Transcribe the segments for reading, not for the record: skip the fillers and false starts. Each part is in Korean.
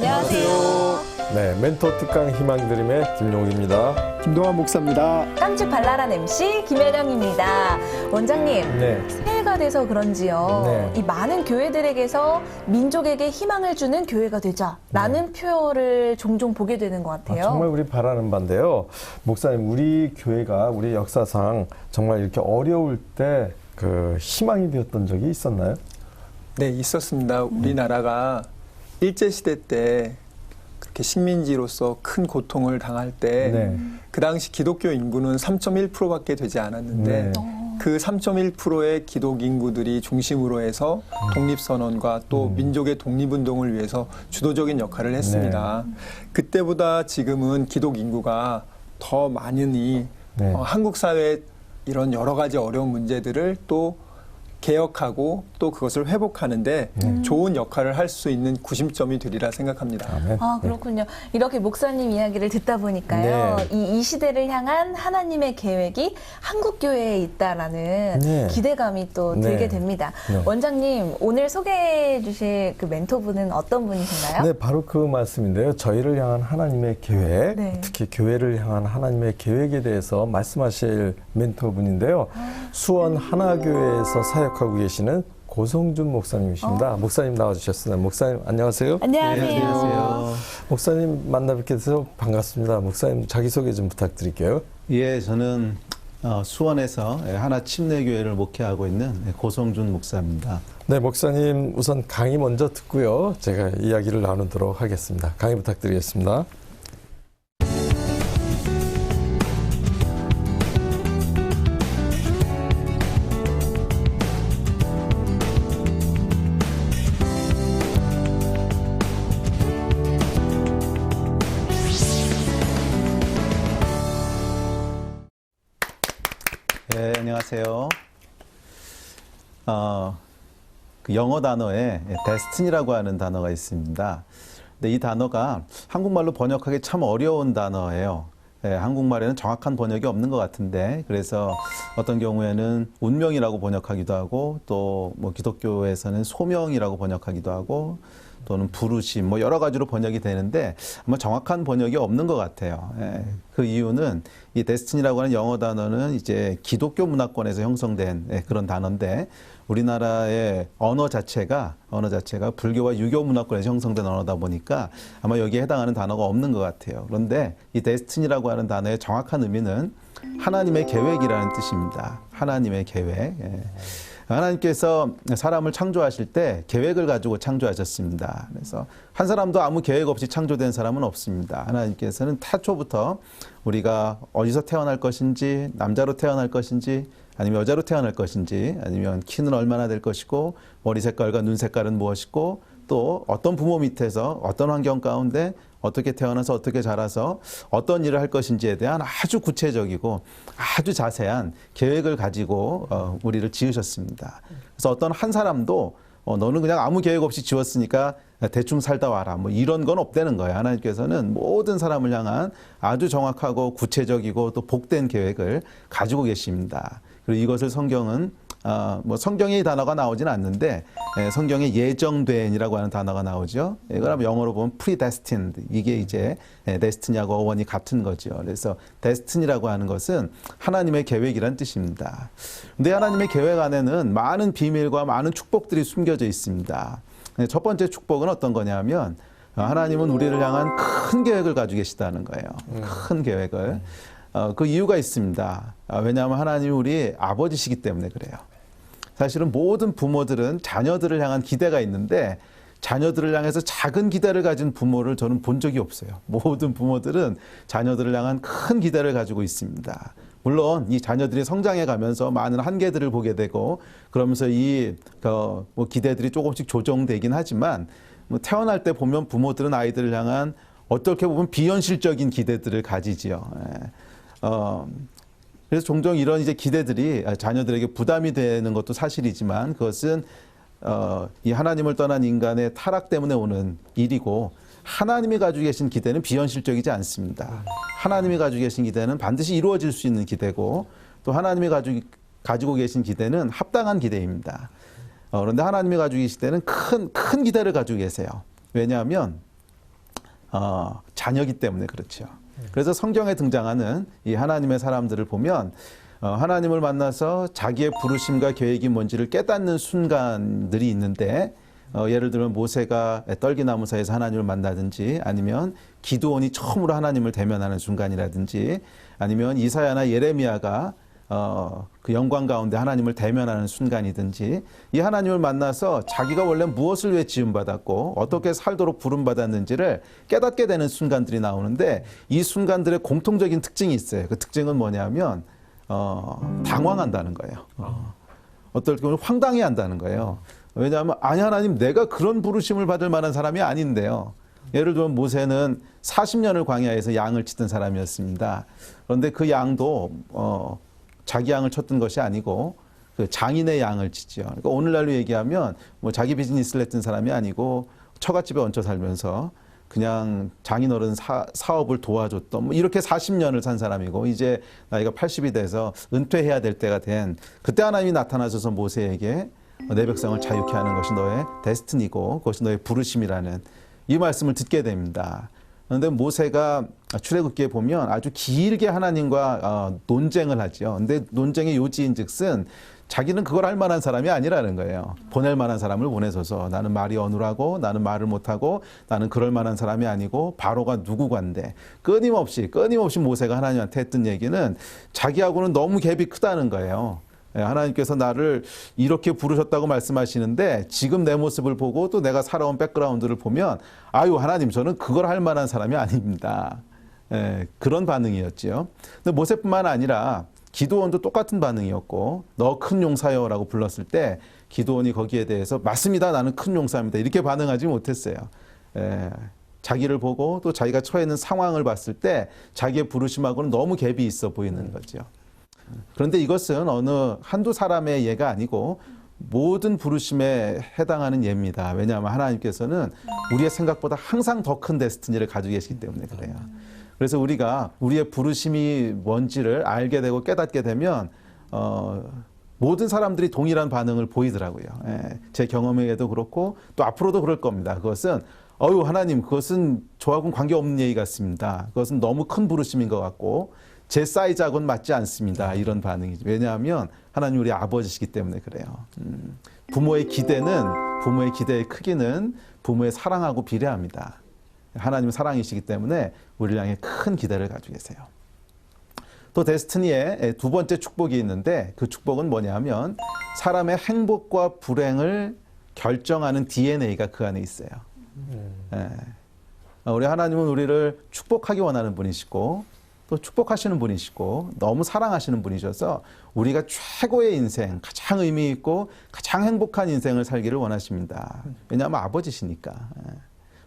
안녕하세요. 네, 멘토 특강 희망드림의 김용입니다. 김동환 목사입니다. 깜찍 발랄한 MC 김혜령입니다. 원장님, 네. 새해가 돼서 그런지요. 네. 이 많은 교회들에게서 민족에게 희망을 주는 교회가 되자라는 표현을 종종 보게 되는 것 같아요. 정말 우리 바라는 바인데요. 목사님, 우리 교회가 우리 역사상 정말 이렇게 어려울 때 그 희망이 되었던 적이 있었나요? 네, 있었습니다. 우리나라가 일제시대 때 그렇게 식민지로서 큰 고통을 당할 때 네. 그 당시 기독교 인구는 3.1%밖에 되지 않았는데 네. 그 3.1%의 기독 인구들이 중심으로 해서 독립선언과 또 민족의 독립운동을 위해서 주도적인 역할을 했습니다. 그때보다 지금은 기독 인구가 더 많으니 네. 한국 사회의 이런 여러 가지 어려운 문제들을 또 개혁하고 또 그것을 회복하는데 좋은 역할을 할 수 있는 구심점이 되리라 생각합니다. 아멘. 아, 그렇군요. 이렇게 목사님 이야기를 듣다 보니까요. 네. 이 시대를 향한 하나님의 계획이 한국교회에 있다라는 네. 기대감이 또 네. 들게 됩니다. 네. 원장님, 오늘 소개해 주실 그 멘토분은 어떤 분이신가요? 네, 바로 그 말씀인데요. 저희를 향한 하나님의 계획, 네. 특히 교회를 향한 하나님의 계획에 대해서 말씀하실 멘토분인데요. 수원 하나교회에서 사역하고 계시는 고성준 목사님이십니다. 목사님 나와주셨습니다. 목사님 안녕하세요. 안녕하세요. 네, 안녕하세요. 목사님 만나 뵙게 돼서 반갑습니다. 목사님 자기소개 좀 부탁드릴게요. 예, 저는 수원에서 하나 침례교회를 목회하고 있는 고성준 목사입니다. 네, 목사님 우선 강의 먼저 듣고요. 제가 이야기를 나누도록 하겠습니다. 강의 부탁드리겠습니다. 네, 안녕하세요. 그 영어 단어에 데스티니라고 하는 단어가 있습니다. 근데 이 단어가 한국말로 번역하기 참 어려운 단어예요. 한국말에는 정확한 번역이 없는 것 같은데, 그래서 어떤 경우에는 운명이라고 번역하기도 하고, 또 뭐 기독교에서는 소명이라고 번역하기도 하고, 또는 부르심, 뭐 여러 가지로 번역이 되는데 아마 정확한 번역이 없는 것 같아요. 그 이유는 이 데스티니라고 하는 영어 단어는 이제 기독교 문화권에서 형성된 그런 단어인데, 우리나라의 언어 자체가 불교와 유교 문화권에서 형성된 언어다 보니까 아마 여기에 해당하는 단어가 없는 것 같아요. 그런데 이 데스티니라고 하는 단어의 정확한 의미는 하나님의 계획이라는 뜻입니다. 하나님의 계획. 하나님께서 사람을 창조하실 때 계획을 가지고 창조하셨습니다. 그래서 한 사람도 아무 계획 없이 창조된 사람은 없습니다. 하나님께서는 타초부터 우리가 어디서 태어날 것인지, 남자로 태어날 것인지, 아니면 여자로 태어날 것인지, 아니면 키는 얼마나 될 것이고, 머리 색깔과 눈 색깔은 무엇이고, 또 어떤 부모 밑에서 어떤 환경 가운데 어떻게 태어나서 어떻게 자라서 어떤 일을 할 것인지에 대한 아주 구체적이고 아주 자세한 계획을 가지고 우리를 지으셨습니다. 그래서 어떤 한 사람도 너는 그냥 아무 계획 없이 지었으니까 대충 살다 와라, 뭐 이런 건 없다는 거예요. 하나님께서는 모든 사람을 향한 아주 정확하고 구체적이고 또 복된 계획을 가지고 계십니다. 그리고 이것을 성경은 뭐 성경의 단어가 나오진 않는데 성경에 예정된이라고 하는 단어가 나오죠. 이걸 영어로 보면 predestined, 이게 이제 destiny하고 어원이 같은 거죠. 그래서 destiny라고 하는 것은 하나님의 계획이란 뜻입니다. 근데 하나님의 계획 안에는 많은 비밀과 많은 축복들이 숨겨져 있습니다. 첫 번째 축복은 어떤 거냐면 하나님은 우리를 향한 큰 계획을 가지고 계시다는 거예요. 큰 계획을. 그 이유가 있습니다. 왜냐하면 하나님이 우리 아버지시기 때문에 그래요. 사실은 모든 부모들은 자녀들을 향한 기대가 있는데 자녀들을 향해서 작은 기대를 가진 부모를 저는 본 적이 없어요. 모든 부모들은 자녀들을 향한 큰 기대를 가지고 있습니다. 물론 이 자녀들이 성장해 가면서 많은 한계들을 보게 되고 그러면서 뭐 기대들이 조금씩 조정되긴 하지만 뭐 태어날 때 보면 부모들은 아이들을 향한 어떻게 보면 비현실적인 기대들을 가지지요. 그래서 종종 이런 이제 기대들이 자녀들에게 부담이 되는 것도 사실이지만 그것은 이 하나님을 떠난 인간의 타락 때문에 오는 일이고 하나님이 가지고 계신 기대는 비현실적이지 않습니다. 하나님이 가지고 계신 기대는 반드시 이루어질 수 있는 기대고 또 하나님이 가지고 계신 기대는 합당한 기대입니다. 그런데 하나님이 가지고 계신 기대는 큰 기대를 가지고 계세요. 왜냐하면 자녀기 때문에 그렇죠. 그래서 성경에 등장하는 이 하나님의 사람들을 보면 하나님을 만나서 자기의 부르심과 계획이 뭔지를 깨닫는 순간들이 있는데 예를 들면 모세가 떨기나무 사이에서 하나님을 만나든지 아니면 기드온이 처음으로 하나님을 대면하는 순간이라든지 아니면 이사야나 예레미야가 그 영광 가운데 하나님을 대면하는 순간이든지 이 하나님을 만나서 자기가 원래 무엇을 위해 지음받았고 어떻게 살도록 부름받았는지를 깨닫게 되는 순간들이 나오는데 이 순간들의 공통적인 특징이 있어요. 그 특징은 뭐냐면 당황한다는 거예요. 어떨 경우는 황당해 한다는 거예요. 왜냐하면 아니 하나님 내가 그런 부르심을 받을 만한 사람이 아닌데요. 예를 들면 모세는 40년을 광야에서 양을 치던 사람이었습니다. 그런데 그 양도 자기 양을 쳤던 것이 아니고 그 장인의 양을 치죠. 그러니까 오늘날로 얘기하면 뭐 자기 비즈니스를 했던 사람이 아니고 처갓집에 얹혀 살면서 그냥 장인어른 사업을 도와줬던 뭐 이렇게 40년을 산 사람이고 이제 나이가 80이 돼서 은퇴해야 될 때가 된 그때 하나님이 나타나셔서 모세에게 내 백성을 자유케 하는 것이 너의 데스티니고 그것이 너의 부르심이라는 이 말씀을 듣게 됩니다. 그런데 모세가 출애굽기에 보면 아주 길게 하나님과 논쟁을 하죠. 근데 논쟁의 요지인즉슨 자기는 그걸 할 만한 사람이 아니라는 거예요. 보낼 만한 사람을 보내줘서 나는 말이 어눌하고 나는 말을 못하고 나는 그럴 만한 사람이 아니고 바로가 누구간데 끊임없이 모세가 하나님한테 했던 얘기는 자기하고는 너무 갭이 크다는 거예요. 하나님께서 나를 이렇게 부르셨다고 말씀하시는데 지금 내 모습을 보고 또 내가 살아온 백그라운드를 보면 아유 하나님 저는 그걸 할 만한 사람이 아닙니다. 그런 반응이었죠. 근데 모세뿐만 아니라 기드온도 똑같은 반응이었고 너 큰 용사여라고 불렀을 때 기드온이 거기에 대해서 맞습니다. 나는 큰 용사입니다. 이렇게 반응하지 못했어요. 자기를 보고 또 자기가 처해 있는 상황을 봤을 때 자기의 부르심하고는 너무 갭이 있어 보이는 거죠. 그런데 이것은 어느 한두 사람의 예가 아니고 모든 부르심에 해당하는 예입니다. 왜냐하면 하나님께서는 우리의 생각보다 항상 더 큰 데스티니를 가지고 계시기 때문에 그래요. 그래서 우리가 우리의 부르심이 뭔지를 알게 되고 깨닫게 되면 모든 사람들이 동일한 반응을 보이더라고요. 제 경험에도 그렇고 또 앞으로도 그럴 겁니다. 그것은 어유 하나님 그것은 저하고는 관계없는 얘기 같습니다. 그것은 너무 큰 부르심인 것 같고 제 사이즈하고는 맞지 않습니다. 이런 반응이죠. 왜냐하면 하나님 우리 아버지시기 때문에 그래요. 부모의 기대의 크기는 부모의 사랑하고 비례합니다. 하나님은 사랑이시기 때문에 우리를 향해 큰 기대를 가지고 계세요. 또 데스티니에 두 번째 축복이 있는데 그 축복은 뭐냐면 사람의 행복과 불행을 결정하는 DNA가 그 안에 있어요. 우리 하나님은 우리를 축복하기 원하는 분이시고 또 축복하시는 분이시고 너무 사랑하시는 분이셔서 우리가 최고의 인생, 가장 의미 있고 가장 행복한 인생을 살기를 원하십니다. 왜냐하면 아버지시니까.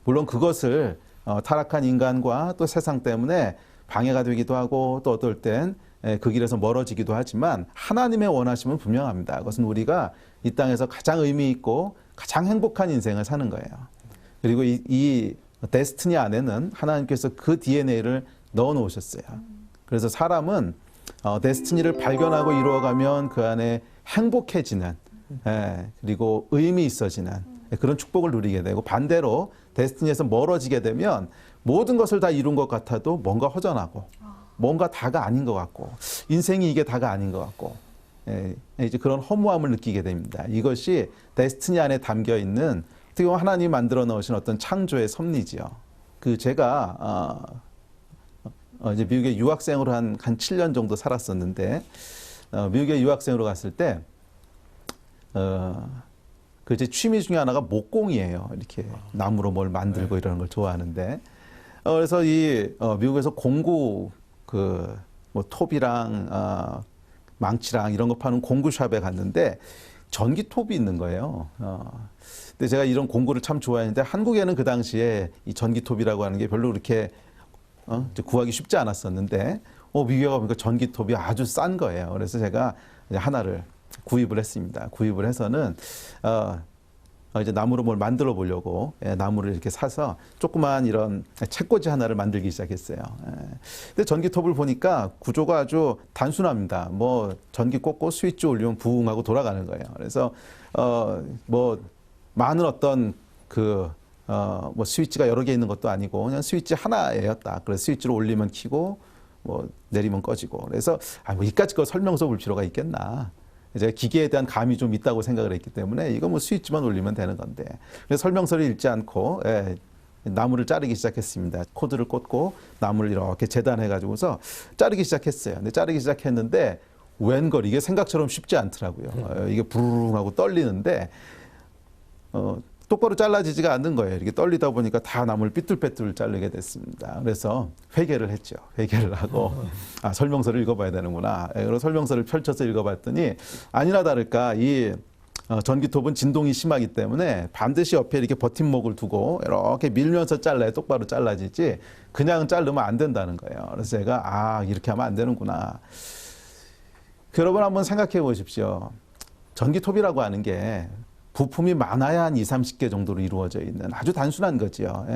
물론 그것을 타락한 인간과 또 세상 때문에 방해가 되기도 하고 또 어떨 땐 그 길에서 멀어지기도 하지만 하나님의 원하심은 분명합니다. 그것은 우리가 이 땅에서 가장 의미 있고 가장 행복한 인생을 사는 거예요. 그리고 이 데스티니 안에는 하나님께서 그 DNA를 넣어 놓으셨어요. 그래서 사람은 데스티니를 발견하고 이루어가면 그 안에 행복해지는 그리고 의미 있어지는 그런 축복을 누리게 되고 반대로 데스티니에서 멀어지게 되면 모든 것을 다 이룬 것 같아도 뭔가 허전하고 뭔가 다가 아닌 것 같고 인생이 이게 다가 아닌 것 같고 이제 그런 허무함을 느끼게 됩니다. 이것이 데스티니 안에 담겨 있는 어떻게 보면 하나님이 만들어 놓으신 어떤 창조의 섭리지요. 그 제가 이제 미국에 유학생으로 한 7년 정도 살았었는데 미국에 유학생으로 갔을 때 그 제 취미 중에 하나가 목공이에요. 이렇게 나무로 뭘 만들고 이러는 걸 좋아하는데 그래서 이 미국에서 공구 뭐 톱이랑 망치랑 이런 거 파는 공구샵에 갔는데 전기톱이 있는 거예요. 근데 제가 이런 공구를 참 좋아했는데 한국에는 그 당시에 이 전기톱이라고 하는 게 별로 그렇게 구하기 쉽지 않았었는데 미국에 가보니까 전기톱이 아주 싼 거예요. 그래서 제가 하나를 구입을 했습니다. 구입을 해서는 이제 나무로 뭘 만들어 보려고 나무를 이렇게 사서 조그만 이런 책꽂이 하나를 만들기 시작했어요. 근데 전기톱을 보니까 구조가 아주 단순합니다. 뭐 전기 꽂고 스위치 올리면 부웅하고 돌아가는 거예요. 그래서 뭐 많은 어떤 그 뭐 스위치가 여러 개 있는 것도 아니고 그냥 스위치 하나예요. 딱. 그래서 스위치를 올리면 켜고 뭐 내리면 꺼지고. 그래서 뭐 이까짓 거 설명서 볼 필요가 있겠나. 제가 기계에 대한 감이 좀 있다고 생각을 했기 때문에 이거 뭐 스위치만 올리면 되는 건데. 그래서 설명서를 읽지 않고 나무를 자르기 시작했습니다. 코드를 꽂고 나무를 이렇게 재단해 가지고서 자르기 시작했어요. 근데 자르기 시작했는데 웬걸 이게 생각처럼 쉽지 않더라고요. 이게 부르릉 하고 떨리는데 똑바로 잘라지지가 않는 거예요. 이렇게 떨리다 보니까 다 나무를 삐뚤빼뚤 자르게 됐습니다. 그래서 회개를 했죠. 회개를 하고 설명서를 읽어봐야 되는구나. 그래서 설명서를 펼쳐서 읽어봤더니 아니나 다를까 이 전기톱은 진동이 심하기 때문에 반드시 옆에 이렇게 버팀목을 두고 이렇게 밀면서 잘라야 똑바로 잘라지지 그냥 자르면 안 된다는 거예요. 그래서 제가 이렇게 하면 안 되는구나. 여러분 한번 생각해 보십시오. 전기톱이라고 하는 게 부품이 많아야 한 20-30개 정도로 이루어져 있는 아주 단순한 거지요.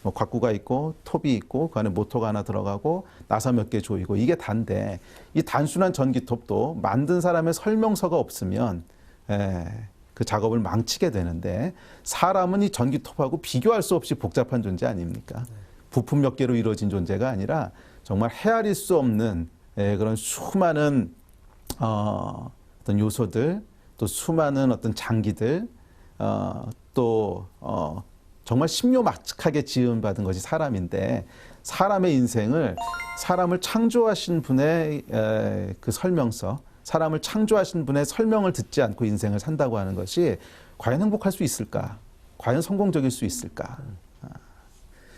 뭐 곽구가 있고 톱이 있고 그 안에 모터가 하나 들어가고 나사 몇 개 조이고 이게 단데 이 단순한 전기톱도 만든 사람의 설명서가 없으면 그 작업을 망치게 되는데 사람은 이 전기톱하고 비교할 수 없이 복잡한 존재 아닙니까? 부품 몇 개로 이루어진 존재가 아니라 정말 헤아릴 수 없는 그런 수많은 어떤 요소들 또 수많은 어떤 장기들 또 정말 신묘막측하게 지음받은 것이 사람인데 사람의 인생을 사람을 창조하신 분의 그 설명서 사람을 창조하신 분의 설명을 듣지 않고 인생을 산다고 하는 것이 과연 행복할 수 있을까? 과연 성공적일 수 있을까?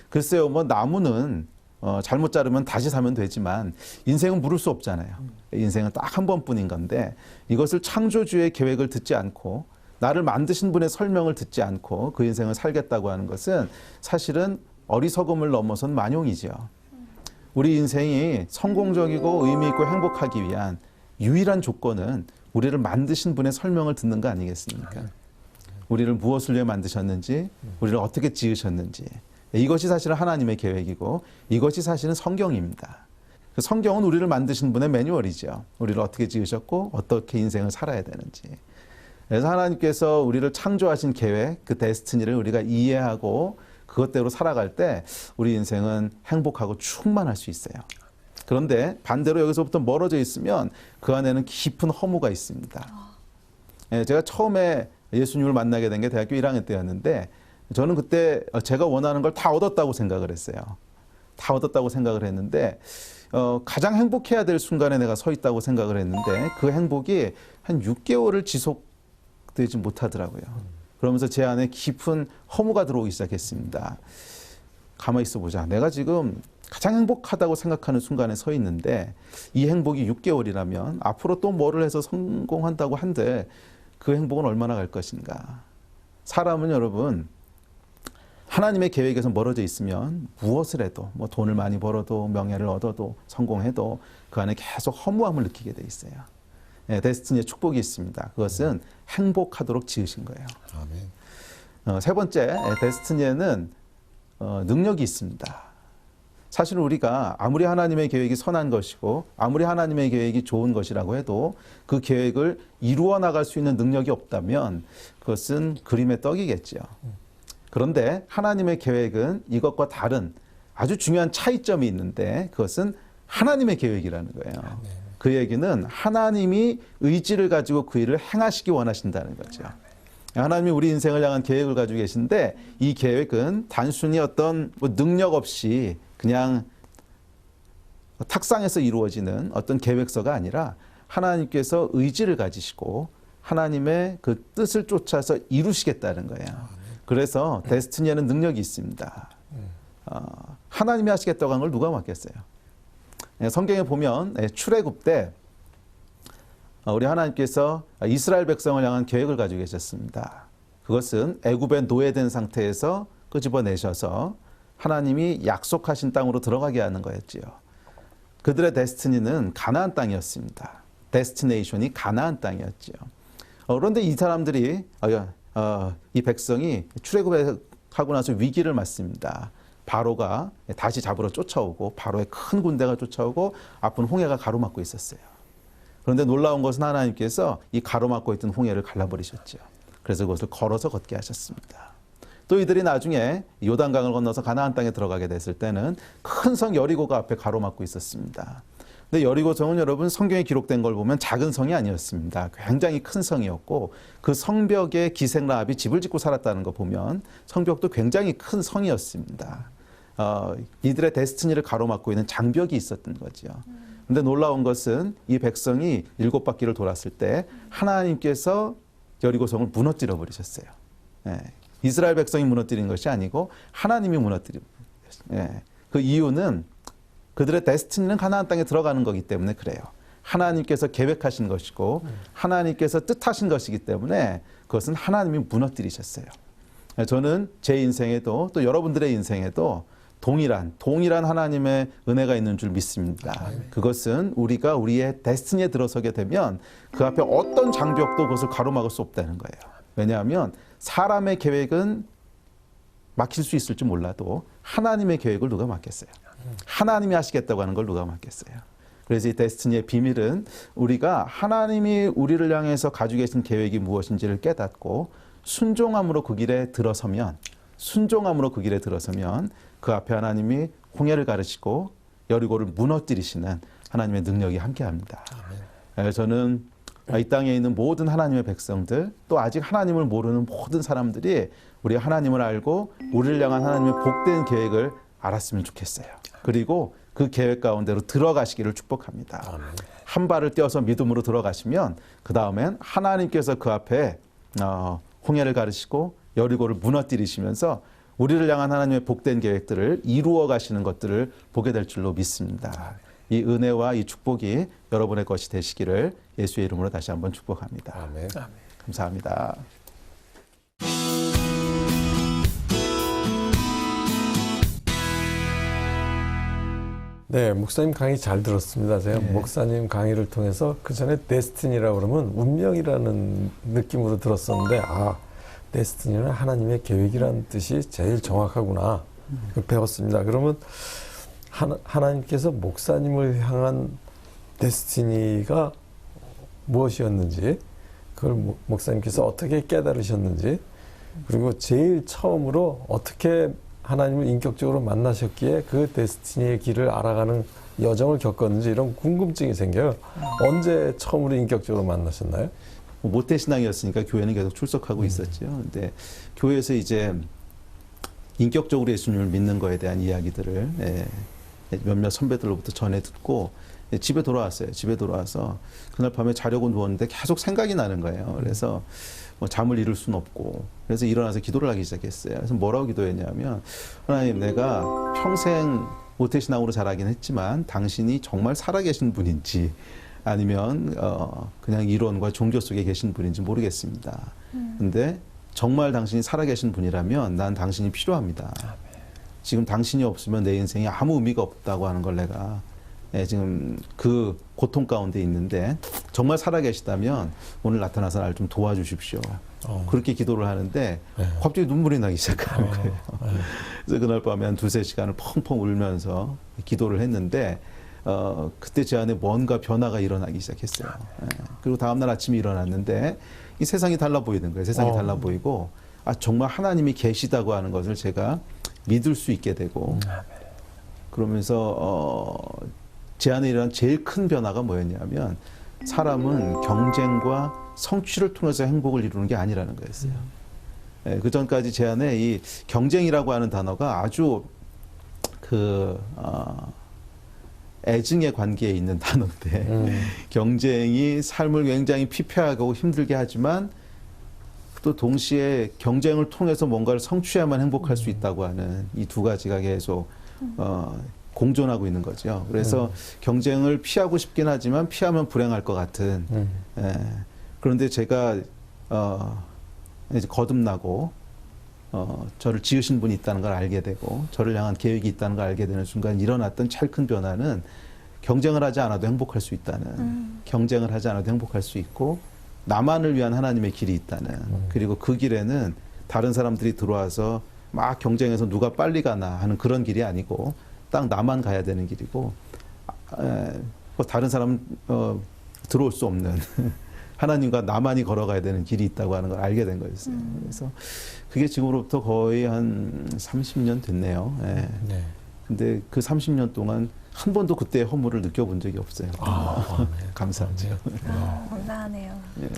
글쎄요, 뭐 나무는 잘못 자르면 다시 사면 되지만 인생은 물을 수 없잖아요. 인생은 딱 한 번뿐인 건데 이것을 창조주의 계획을 듣지 않고 나를 만드신 분의 설명을 듣지 않고 그 인생을 살겠다고 하는 것은 사실은 어리석음을 넘어선 만용이죠. 우리 인생이 성공적이고 의미 있고 행복하기 위한 유일한 조건은 우리를 만드신 분의 설명을 듣는 거 아니겠습니까? 우리를 무엇을 위해 만드셨는지, 우리를 어떻게 지으셨는지. 이것이 사실은 하나님의 계획이고 이것이 사실은 성경입니다. 성경은 우리를 만드신 분의 매뉴얼이죠. 우리를 어떻게 지으셨고 어떻게 인생을 살아야 되는지. 그래서 하나님께서 우리를 창조하신 계획, 그 데스티니를 우리가 이해하고 그것대로 살아갈 때 우리 인생은 행복하고 충만할 수 있어요. 그런데 반대로 여기서부터 멀어져 있으면 그 안에는 깊은 허무가 있습니다. 제가 처음에 예수님을 만나게 된 게 대학교 1학년 때였는데 저는 그때 제가 원하는 걸 다 얻었다고 생각을 했어요. 다 얻었다고 생각을 했는데 가장 행복해야 될 순간에 내가 서 있다고 생각을 했는데 그 행복이 한 6개월을 지속되지 못하더라고요. 그러면서 제 안에 깊은 허무가 들어오기 시작했습니다. 가만히 있어 보자. 내가 지금 가장 행복하다고 생각하는 순간에 서 있는데 이 행복이 6개월이라면 앞으로 또 뭐를 해서 성공한다고 한들 그 행복은 얼마나 갈 것인가. 사람은 여러분 하나님의 계획에서 멀어져 있으면 무엇을 해도 뭐 돈을 많이 벌어도 명예를 얻어도 성공해도 그 안에 계속 허무함을 느끼게 돼 있어요. 데스티니의 축복이 있습니다. 그것은 행복하도록 지으신 거예요. 아멘. 세 번째, 데스티니에는 능력이 있습니다. 사실 우리가 아무리 하나님의 계획이 선한 것이고 아무리 하나님의 계획이 좋은 것이라고 해도 그 계획을 이루어 나갈 수 있는 능력이 없다면 그것은 그림의 떡이겠죠. 그런데 하나님의 계획은 이것과 다른 아주 중요한 차이점이 있는데 그것은 하나님의 계획이라는 거예요. 그 얘기는 하나님이 의지를 가지고 그 일을 행하시기 원하신다는 거죠. 하나님이 우리 인생을 향한 계획을 가지고 계신데 이 계획은 단순히 어떤 능력 없이 그냥 탁상에서 이루어지는 어떤 계획서가 아니라 하나님께서 의지를 가지시고 하나님의 그 뜻을 쫓아서 이루시겠다는 거예요. 그래서 데스티니에는 능력이 있습니다. 하나님이 하시겠다고 한 걸 누가 맡겠어요? 성경에 보면 출애굽 때 우리 하나님께서 이스라엘 백성을 향한 계획을 가지고 계셨습니다. 그것은 애굽에 노예된 상태에서 끄집어내셔서 하나님이 약속하신 땅으로 들어가게 하는 거였지요. 그들의 데스티니는 가나안 땅이었습니다. 데스티네이션이 가나안 땅이었지요. 그런데 이 사람들이 이 백성이 출애굽하고 나서 위기를 맞습니다. 바로가 다시 잡으러 쫓아오고 바로의 큰 군대가 쫓아오고 앞은 홍해가 가로막고 있었어요. 그런데 놀라운 것은 하나님께서 이 가로막고 있던 홍해를 갈라버리셨죠. 그래서 그것을 걸어서 걷게 하셨습니다. 또 이들이 나중에 요단강을 건너서 가나안 땅에 들어가게 됐을 때는 큰 성 여리고가 앞에 가로막고 있었습니다. 근데 여리고 성은 여러분 성경에 기록된 걸 보면 작은 성이 아니었습니다. 굉장히 큰 성이었고 그 성벽에 기생 라합이 집을 짓고 살았다는 거 보면 성벽도 굉장히 큰 성이었습니다. 이들의 데스티니를 가로막고 있는 장벽이 있었던 거죠. 근데 놀라운 것은 이 백성이 7바퀴를 돌았을 때 하나님께서 여리고성을 무너뜨려 버리셨어요. 예. 이스라엘 백성이 무너뜨린 것이 아니고 하나님이 무너뜨린 거예요. 예. 그 이유는 그들의 데스티니는 가나안 땅에 들어가는 거기 때문에 그래요. 하나님께서 계획하신 것이고 하나님께서 뜻하신 것이기 때문에 그것은 하나님이 무너뜨리셨어요. 저는 제 인생에도 또 여러분들의 인생에도 동일한 하나님의 은혜가 있는 줄 믿습니다. 그것은 우리가 우리의 데스티니에 들어서게 되면 그 앞에 어떤 장벽도 그것을 가로막을 수 없다는 거예요. 왜냐하면 사람의 계획은 막힐 수 있을지 몰라도 하나님의 계획을 누가 막겠어요. 하나님이 하시겠다고 하는 걸 누가 막겠어요. 그래서 이 데스티니의 비밀은 우리가 하나님이 우리를 향해서 가지고 계신 계획이 무엇인지를 깨닫고 순종함으로 그 길에 들어서면 그 앞에 하나님이 홍해를 가르시고 여리고를 무너뜨리시는 하나님의 능력이 함께합니다. 저는 이 땅에 있는 모든 하나님의 백성들 또 아직 하나님을 모르는 모든 사람들이 우리 하나님을 알고 우리를 향한 하나님의 복된 계획을 알았으면 좋겠어요. 그리고 그 계획 가운데로 들어가시기를 축복합니다. 한 발을 떼어서 믿음으로 들어가시면 그 다음엔 하나님께서 그 앞에 홍해를 가르시고 여리고를 무너뜨리시면서 우리를 향한 하나님의 복된 계획들을 이루어 가시는 것들을 보게 될 줄로 믿습니다. 이 은혜와 이 축복이 여러분의 것이 되시기를 예수의 이름으로 다시 한번 축복합니다. 아멘. 감사합니다. 네, 목사님 강의 잘 들었습니다. 제가 목사님 강의를 통해서 그 전에 데스티니라고 그러면 운명이라는 느낌으로 들었었는데 데스티니는 하나님의 계획이라는 뜻이 제일 정확하구나. 배웠습니다. 그러면 하나님께서 목사님을 향한 데스티니가 무엇이었는지, 그걸 목사님께서 어떻게 깨달으셨는지, 그리고 제일 처음으로 어떻게 하나님을 인격적으로 만나셨기에 그 데스티니의 길을 알아가는 여정을 겪었는지 이런 궁금증이 생겨요. 언제 처음으로 인격적으로 만나셨나요? 모태신앙이었으니까 교회는 계속 출석하고 있었죠. 근데 교회에서 이제 인격적으로 예수님을 믿는 거에 대한 이야기들을 몇몇 선배들로부터 전해 듣고 집에 돌아왔어요. 집에 돌아와서 그날 밤에 자려고 누웠는데 계속 생각이 나는 거예요. 그래서 뭐 잠을 이룰 수는 없고 그래서 일어나서 기도를 하기 시작했어요. 그래서 뭐라고 기도했냐면 하나님, 내가 평생 모태신앙으로 자라긴 했지만 당신이 정말 살아계신 분인지 아니면 그냥 이론과 종교 속에 계신 분인지 모르겠습니다. 근데 정말 당신이 살아계신 분이라면 난 당신이 필요합니다. 지금 당신이 없으면 내 인생에 아무 의미가 없다고 하는 걸 내가 지금 그 고통 가운데 있는데 정말 살아계시다면 오늘 나타나서 날 좀 도와주십시오. 그렇게 기도를 하는데 갑자기 눈물이 나기 시작하는 거예요. 그래서 그날 밤에 한 2-3시간을 펑펑 울면서 기도를 했는데 그때 제 안에 뭔가 변화가 일어나기 시작했어요. 그리고 다음날 아침에 일어났는데 이 세상이 달라 보이는 거예요. 세상이 달라 보이고 정말 하나님이 계시다고 하는 것을 제가 믿을 수 있게 되고 그러면서 제 안에 일어난 제일 큰 변화가 뭐였냐면 사람은 경쟁과 성취를 통해서 행복을 이루는 게 아니라는 거였어요. 그 전까지 제 안에 이 경쟁이라고 하는 단어가 아주 애증의 관계에 있는 단어인데 경쟁이 삶을 굉장히 피폐하고 힘들게 하지만 또 동시에 경쟁을 통해서 뭔가를 성취해야만 행복할 수 있다고 하는 이 두 가지가 계속 공존하고 있는 거죠. 그래서 경쟁을 피하고 싶긴 하지만 피하면 불행할 것 같은 그런데 제가 이제 거듭나고 저를 지으신 분이 있다는 걸 알게 되고 저를 향한 계획이 있다는 걸 알게 되는 순간 일어났던 제일 큰 변화는 경쟁을 하지 않아도 행복할 수 있다는 경쟁을 하지 않아도 행복할 수 있고 나만을 위한 하나님의 길이 있다는 그리고 그 길에는 다른 사람들이 들어와서 막 경쟁해서 누가 빨리 가나 하는 그런 길이 아니고 딱 나만 가야 되는 길이고 다른 사람은 들어올 수 없는 하나님과 나만이 걸어가야 되는 길이 있다고 하는 걸 알게 된 거였어요. 그래서 그게 지금으로부터 거의 한 30년 됐네요. 예. 네. 근데 그 30년 동안 한 번도 그때의 허물을 느껴본 적이 없어요. 네. 감사하죠. 감사하네요. 예.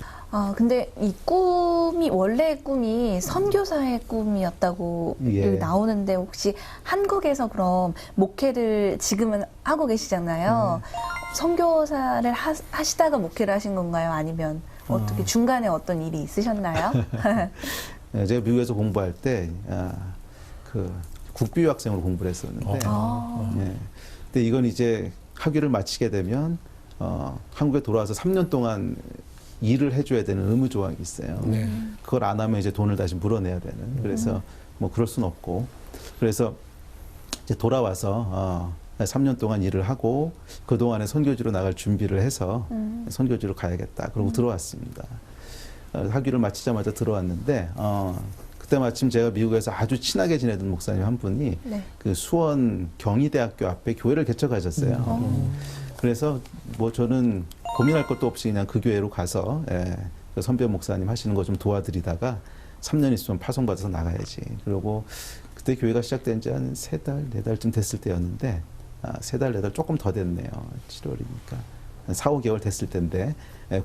근데 이 꿈이, 원래의 꿈이 선교사의 꿈이었다고 예. 나오는데, 혹시 한국에서 그럼 목회를 지금은 하고 계시잖아요. 선교사를 하시다가 목회를 하신 건가요? 아니면 어떻게 중간에 어떤 일이 있으셨나요? 예, 제가 미국에서 공부할 때, 그 국비 유학생으로 공부를 했었는데, 예. 근데 이건 이제 학위를 마치게 되면, 한국에 돌아와서 3년 동안 일을 해줘야 되는 의무 조항이 있어요. 네. 그걸 안 하면 이제 돈을 다시 물어내야 되는. 그래서 뭐 그럴 순 없고. 그래서 이제 돌아와서 3년 동안 일을 하고 그동안에 선교지로 나갈 준비를 해서 선교지로 가야겠다. 그러고 들어왔습니다. 학위를 마치자마자 들어왔는데 그때 마침 제가 미국에서 아주 친하게 지내던 목사님 한 분이 네. 그 수원 경희대학교 앞에 교회를 개척하셨어요. 그래서 뭐 저는 고민할 것도 없이 그냥 그 교회로 가서 그 선배 목사님 하시는 거 좀 도와드리다가 3년 있으면 파송받아서 나가야지. 그리고 그때 교회가 시작된 지 한 3달, 4달쯤 됐을 때였는데 3달, 4달 조금 더 됐네요. 7월이니까. 한 4, 5개월 됐을 때인데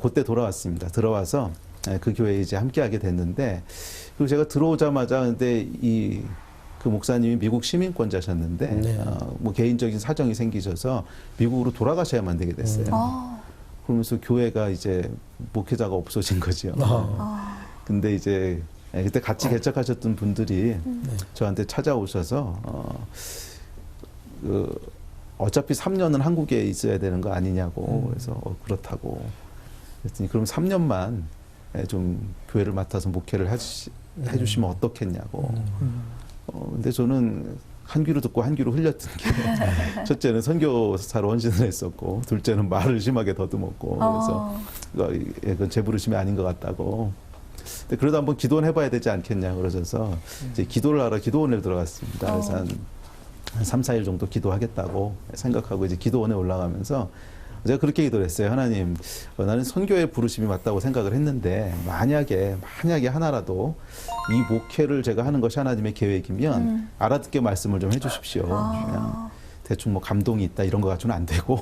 그때 돌아왔습니다. 들어와서 그 교회에 이제 함께하게 됐는데, 그리고 제가 들어오자마자 근데 그 목사님이 미국 시민권자셨는데 네. 뭐 개인적인 사정이 생기셔서 미국으로 돌아가셔야만 되게 됐어요. 그러면서 교회가 이제 목회자가 없어진 거죠. 근데 이제 그때 같이 개척하셨던 분들이 저한테 찾아오셔서 어차피 3년은 한국에 있어야 되는 거 아니냐고. 그래서 그렇다고. 그랬더니 그럼 3년만 좀 교회를 맡아서 목회를 해주시면 어떻겠냐고. 근데 저는 한 귀로 듣고 한 귀로 흘렸던 게 첫째는 선교사로 헌신을 했었고, 둘째는 말을 심하게 더듬었고, 그래서 이건 제 부르심이 아닌 것 같다고. 근데 그래도 한번 기도는 해봐야 되지 않겠냐 그러셔서 이제 기도를 하러 기도원에 들어갔습니다. 그래서 한 3, 4일 정도 기도하겠다고 생각하고 이제 기도원에 올라가면서 제가 그렇게 기도를 했어요. 하나님, 나는 선교의 부르심이 맞다고 생각을 했는데 만약에 하나라도 이 목회를 제가 하는 것이 하나님의 계획이면 알아듣게 말씀을 좀 해주십시오. 그냥 대충 뭐 감동이 있다 이런 거 가지고는 안 되고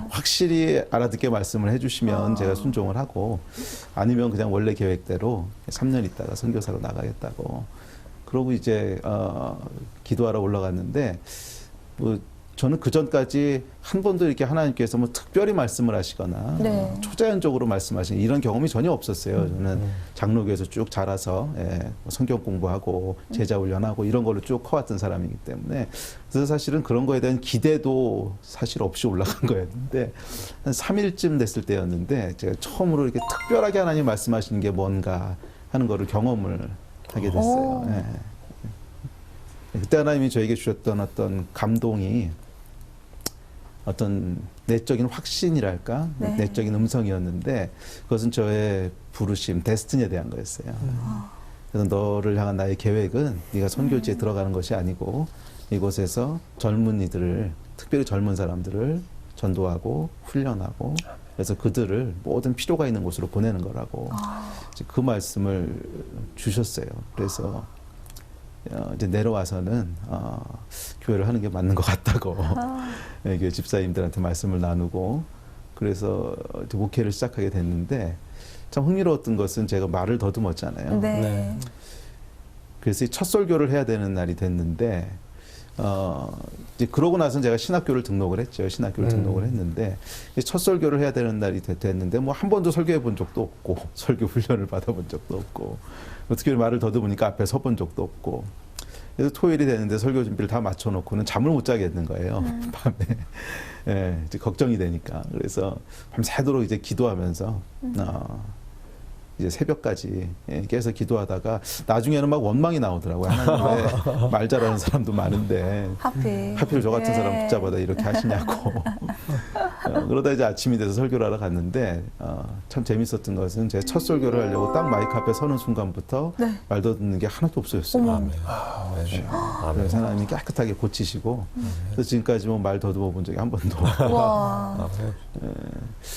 확실히 알아듣게 말씀을 해주시면 제가 순종을 하고, 아니면 그냥 원래 계획대로 3년 있다가 선교사로 나가겠다고. 그러고 이제 기도하러 올라갔는데, 뭐 저는 그 전까지 한 번도 이렇게 하나님께서 뭐 특별히 말씀을 하시거나 네. 초자연적으로 말씀하시는 이런 경험이 전혀 없었어요. 저는 장로교에서 쭉 자라서 성경 공부하고 제자 훈련하고 이런 걸로 쭉 커왔던 사람이기 때문에, 그래서 사실은 그런 거에 대한 기대도 사실 없이 올라간 거였는데, 한 3일쯤 됐을 때였는데 제가 처음으로 이렇게 특별하게 하나님 말씀하시는 게 뭔가 하는 거를 경험을 하게 됐어요. 그때 하나님이 저에게 주셨던 어떤 감동이 어떤 내적인 확신이랄까, 네. 내적인 음성이었는데, 그것은 저의 부르심, 데스티니에 대한 거였어요. 그래서 너를 향한 나의 계획은 네가 선교지에 들어가는 것이 아니고 이곳에서 젊은이들을, 특별히 젊은 사람들을 전도하고 훈련하고, 그래서 그들을 모든 필요가 있는 곳으로 보내는 거라고 이제 그 말씀을 주셨어요. 그래서 이제 내려와서는 교회를 하는 게 맞는 것 같다고 교회 집사님들한테 말씀을 나누고, 그래서 이제 목회를 시작하게 됐는데, 참 흥미로웠던 것은 제가 말을 더듬었잖아요. 네. 네. 그래서 이 첫 설교를 해야 되는 날이 됐는데, 이제 그러고 나서 제가 신학교를 등록을 했죠. 신학교를 등록을 했는데, 첫 설교를 해야 되는 날이 됐는데, 뭐 한 번도 설교해 본 적도 없고, 설교 훈련을 받아본 적도 없고, 어떻게 말을 더듬으니까 앞에 서본 적도 없고, 그래서 토요일이 되는데 설교 준비를 다 맞춰놓고는 잠을 못 자겠는 거예요. 밤에. 이제 걱정이 되니까. 그래서 밤새도록 이제 기도하면서, 이제 새벽까지 깨서 기도하다가 나중에는 막 원망이 나오더라고요. 하나님 왜 말 잘하는 사람도 많은데 하필 저 같은 사람 붙잡아다 이렇게 하시냐고. 그러다 이제 아침이 돼서 설교를 하러 갔는데 참 재밌었던 것은 제 첫 설교를 하려고 딱 마이크 앞에 서는 순간부터 말 듣는 게 하나도 없어졌어요. 아멘. 그래서 하나님이 깨끗하게 고치시고 그래서 지금까지 뭐 말 더듬어 본 적이 한 번도. 와.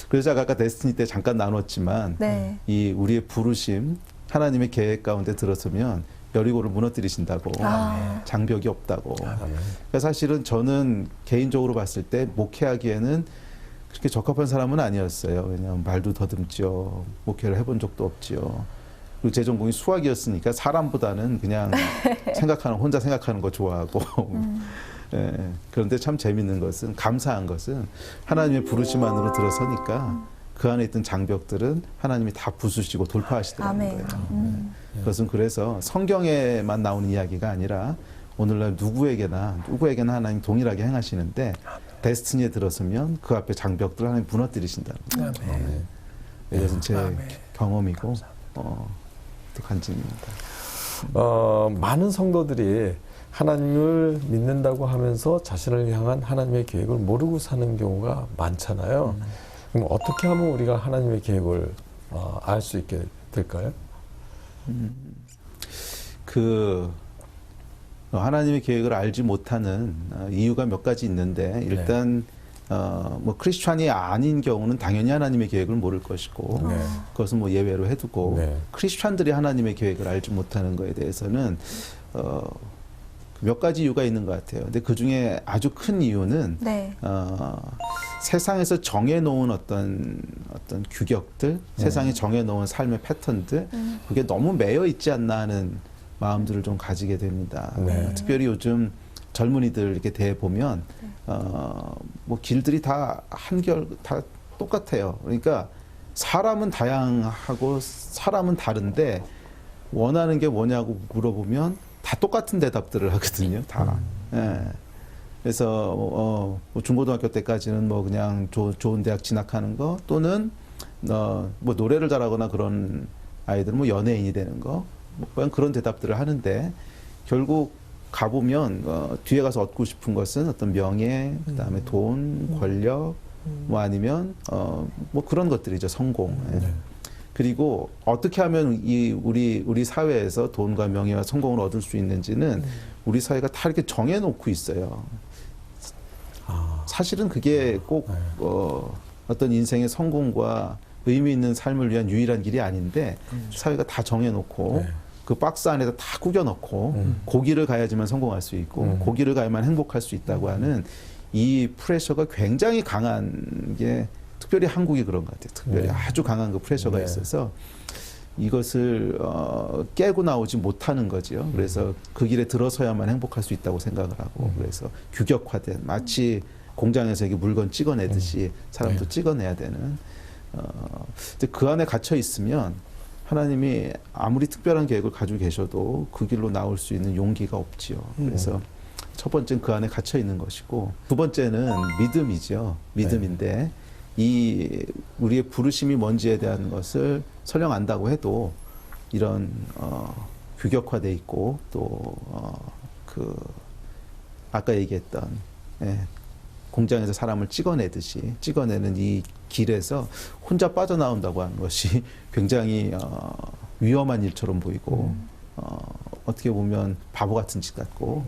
그래서 제가 아까 데스티니 때 잠깐 나눴지만 네. 이 우리의 부르심 하나님의 계획 가운데 들었으면 여리고를 무너뜨리신다고 장벽이 없다고. 그러니까 사실은 저는 개인적으로 봤을 때 목회하기에는 그렇게 적합한 사람은 아니었어요. 왜냐하면 말도 더듬죠. 목회를 해본 적도 없지요. 그리고 제 전공이 수학이었으니까 사람보다는 그냥 혼자 생각하는 거 좋아하고. 예, 그런데 참 재밌는 것은, 감사한 것은 하나님의 부르심 안으로 들어서니까 그 안에 있던 장벽들은 하나님이 다 부수시고 돌파하시더라는 거예요. 그것은 그래서 성경에만 나오는 이야기가 아니라 오늘날 누구에게나 하나님 동일하게 행하시는데 데스티니에 들어서면 그 앞에 장벽들을 하나님 무너뜨리신다는 거예요. 이것은 제 경험이고 또 간증입니다. 많은 성도들이 하나님을 믿는다고 하면서 자신을 향한 하나님의 계획을 모르고 사는 경우가 많잖아요. 그럼 어떻게 하면 우리가 하나님의 계획을 알 수 있게 될까요? 하나님의 계획을 알지 못하는 이유가 몇 가지 있는데 일단 뭐 크리스찬이 아닌 경우는 당연히 하나님의 계획을 모를 것이고 그것은 뭐 예외로 해두고 크리스찬들이 하나님의 계획을 알지 못하는 것에 대해서는 몇 가지 이유가 있는 것 같아요. 근데 그 중에 아주 큰 이유는 세상에서 정해놓은 어떤 규격들, 세상에 정해놓은 삶의 패턴들, 그게 너무 매여 있지 않나 하는 마음들을 좀 가지게 됩니다. 특별히 요즘 젊은이들 이렇게 대해 보면 뭐 길들이 다 다 똑같아요. 그러니까 사람은 다양하고 사람은 다른데 원하는 게 뭐냐고 물어보면 다 똑같은 대답들을 하거든요. 다. 예. 그래서 뭐 중고등학교 때까지는 뭐 그냥 좋은 대학 진학하는 거 또는 뭐 노래를 잘하거나 그런 아이들은 뭐 연예인이 되는 거 뭐 그런 대답들을 하는데 결국 가보면 뒤에 가서 얻고 싶은 것은 어떤 명예, 그다음에 돈, 권력, 뭐 아니면 뭐 그런 것들이죠. 성공. 예. 그리고 어떻게 하면 우리 사회에서 돈과 명예와 성공을 얻을 수 있는지는 우리 사회가 다 이렇게 정해놓고 있어요. 사실은 그게 꼭 어떤 인생의 성공과 의미 있는 삶을 위한 유일한 길이 아닌데 사회가 다 정해놓고 그 박스 안에다 다 구겨놓고 고기를 가야지만 성공할 수 있고 고기를 가야만 행복할 수 있다고 하는 이 프레셔가 굉장히 강한 게 특별히 한국이 그런 것 같아요. 특별히 아주 강한 그 프레셔가 있어서 이것을 깨고 나오지 못하는 거지요. 그래서 그 길에 들어서야만 행복할 수 있다고 생각을 하고 그래서 규격화된 마치 공장에서 이게 물건 찍어내듯이 사람도 찍어내야 되는 그 안에 갇혀 있으면 하나님이 아무리 특별한 계획을 가지고 계셔도 그 길로 나올 수 있는 용기가 없지요. 그래서 첫 번째는 그 안에 갇혀 있는 것이고 두 번째는 믿음이죠. 믿음인데 이 우리의 부르심이 뭔지에 대한 것을 설령 안다고 해도 이런 규격화돼 있고 또 그 아까 얘기했던 공장에서 사람을 찍어내듯이 찍어내는 이 길에서 혼자 빠져나온다고 하는 것이 굉장히 위험한 일처럼 보이고 어떻게 보면 바보 같은 짓 같고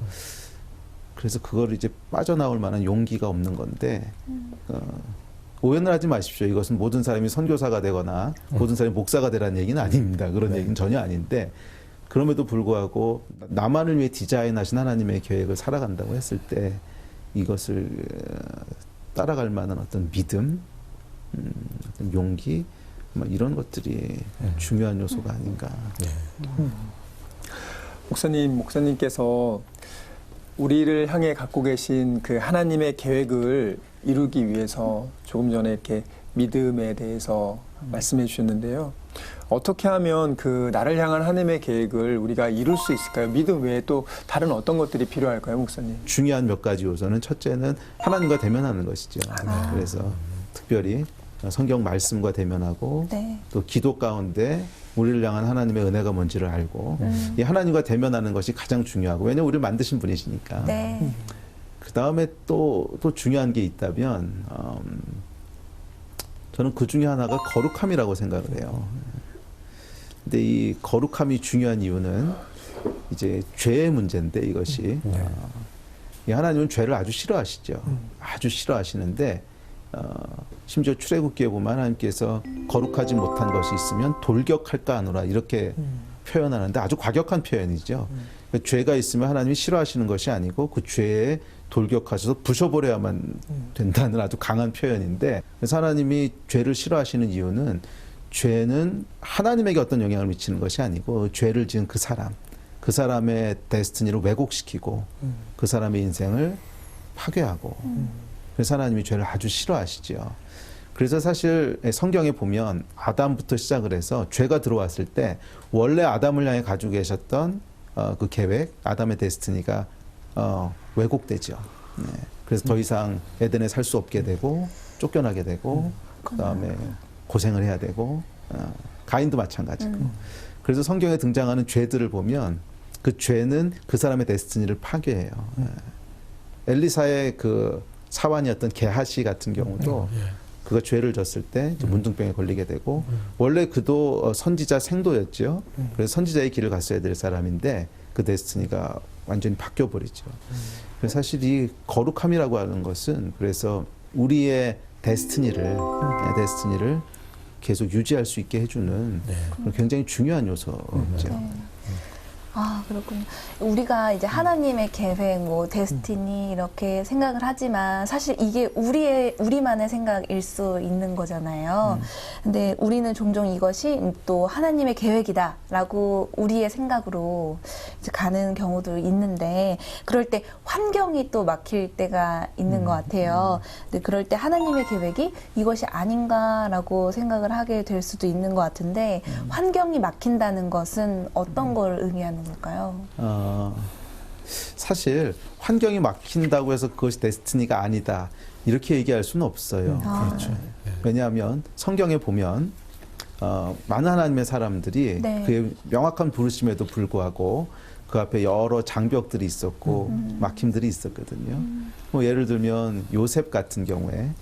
그래서 그걸 이제 빠져나올 만한 용기가 없는 건데 오해는 하지 마십시오. 이것은 모든 사람이 선교사가 되거나 모든 사람이 목사가 되라는 얘기는 아닙니다. 그런 얘기는 전혀 아닌데 그럼에도 불구하고 나만을 위해 디자인하신 하나님의 계획을 살아간다고 했을 때 이것을 따라갈 만한 어떤 믿음, 어떤 용기 뭐 이런 것들이 중요한 요소가 아닌가. 목사님께서 우리를 향해 갖고 계신 그 하나님의 계획을 이루기 위해서 조금 전에 이렇게 믿음에 대해서 말씀해 주셨는데요. 어떻게 하면 그 나를 향한 하나님의 계획을 우리가 이룰 수 있을까요? 믿음 외에 또 다른 어떤 것들이 필요할까요, 목사님? 중요한 몇 가지 요소는 첫째는 하나님과 대면하는 것이죠. 그래서 특별히 성경 말씀과 대면하고 또 기도 가운데 우리를 향한 하나님의 은혜가 뭔지를 알고 이 하나님과 대면하는 것이 가장 중요하고 왜냐하면 우리를 만드신 분이시니까. 네. 그 다음에 또 중요한 게 있다면 저는 그 중에 하나가 거룩함이라고 생각을 해요. 근데 이 거룩함이 중요한 이유는 이제 죄의 문제인데 이것이 이 하나님은 죄를 아주 싫어하시죠. 아주 싫어하시는데 심지어 출애굽기에 보면 하나님께서 거룩하지 못한 것이 있으면 돌격할까 하노라 이렇게 표현하는데 아주 과격한 표현이죠. 그러니까 죄가 있으면 하나님이 싫어하시는 것이 아니고 그 죄에 돌격하셔서 부셔버려야만 된다는 아주 강한 표현인데 그래서 하나님이 죄를 싫어하시는 이유는 죄는 하나님에게 어떤 영향을 미치는 것이 아니고 죄를 지은 그 사람의 데스티니를 왜곡시키고 그 사람의 인생을 파괴하고 그래서 하나님이 죄를 아주 싫어하시죠. 그래서 사실 성경에 보면 아담부터 시작을 해서 죄가 들어왔을 때 원래 아담을 향해 가지고 계셨던 그 계획, 아담의 데스티니가 왜곡되죠. 네. 그래서 더 이상 에덴에 살 수 없게 되고 쫓겨나게 되고 그다음에 고생을 해야 되고 가인도 마찬가지고. 그래서 성경에 등장하는 죄들을 보면 그 죄는 그 사람의 데스티니를 파괴해요. 엘리사의 그 사환이었던 게하시 같은 경우도 그가 죄를 졌을 때 문둥병에 걸리게 되고 원래 그도 선지자 생도였죠. 그래서 선지자의 길을 갔어야 될 사람인데 그 데스티니가 완전히 바뀌어 버리죠. 그래서 사실 이 거룩함이라고 하는 것은 그래서 우리의 데스티니를 계속 유지할 수 있게 해주는 굉장히 중요한 요소죠. 아, 그렇군요. 우리가 이제 하나님의 계획, 뭐, 데스티니, 이렇게 생각을 하지만, 사실 이게 우리만의 생각일 수 있는 거잖아요. 근데 우리는 종종 이것이 또 하나님의 계획이다, 라고 우리의 생각으로 이제 가는 경우도 있는데, 그럴 때 환경이 또 막힐 때가 있는 것 같아요. 근데 그럴 때 하나님의 계획이 이것이 아닌가라고 생각을 하게 될 수도 있는 것 같은데, 환경이 막힌다는 것은 어떤 걸 의미하는 걸까요? 사실 환경이 막힌다고 해서 그것이 데스티니가 아니다 이렇게 얘기할 수는 없어요. 그렇죠. 왜냐하면 성경에 보면 많은 하나님의 사람들이 네. 그의 명확한 부르심에도 불구하고 그 앞에 여러 장벽들이 있었고 막힘들이 있었거든요. 뭐 예를 들면 요셉 같은 경우에